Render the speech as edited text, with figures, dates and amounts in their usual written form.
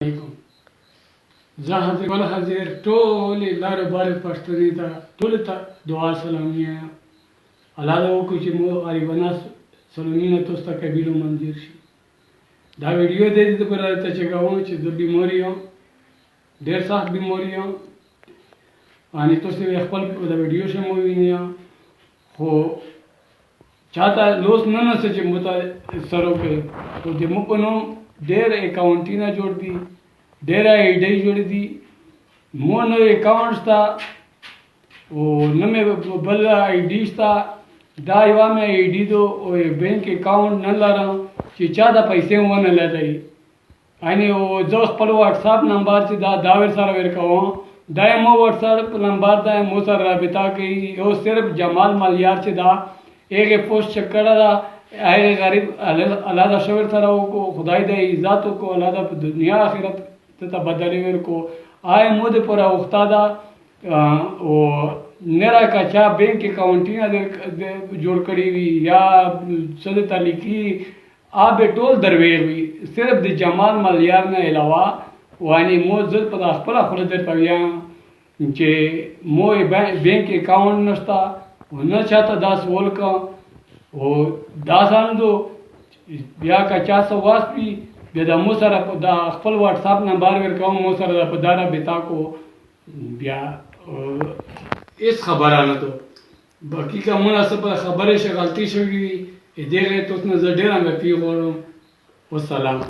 علیکم. زه حاضر ول حاضر ټولې لارې بارې پښتنې ته ټولو ته دعا سلامي یم. الله دې وکړي چې مو غریبانه سلامونه تاسو ته قبول او منظور شي. دا ویډیو د دې لپاره ته چې کوم چې زه بیمار یم، ډېر سخت بیمار یم. अनि تاسو یې خپل د ویډیو شمو وینئ خو چاته لوس نه نسته چې مو ته سره وکړي. خو د مو په نوم ډېر اکاونټونه جوړ دي، ډېر آی ډي جوړ دي. مو نو اکاونټ شته او نه مې بل آی ډي شته. دا یوه مې آی ډي دو او بینک اکاونټ نه لرم چې چا ته پیسې ونه لګوي. अनि زه خپل واتساپ نمبر چې دا ورسره ورکوم، دا یې مو واتساپ نمبر دا یې مو سره رابطه کوي. یو صرف جمال ملیار چې دا هغې پوسټ چې کړې ده هغې غریب الله دا ښه ورسره وکړو، خدای دې عزت وکړو، الله دا په دنیا آخرت ته بدلې ورکړو. آیا مو د پوره وخته ده او نه راکړه چا بینک اکاونټونه جوړ کړي وي یا څه درته لیکي آب ټول درویغ وي. صرف د جمال ملیار نه علاوه واني مو زه په خپله خوله درته وایم چې مو بینک اکاونټ نشته او نه چاته داسې ولکه او داسې دو بیا که چا څه واست وي بیا د مو سره دا خپل واتساپ نمبر ورکوم، مو سره په دا رابطه کو بیا هېڅ خبره نه ده. باقي که مناسبه خبرې غلطي شوې وي دغې تاسو نه زه ډېره معافي غواړم. والسلام.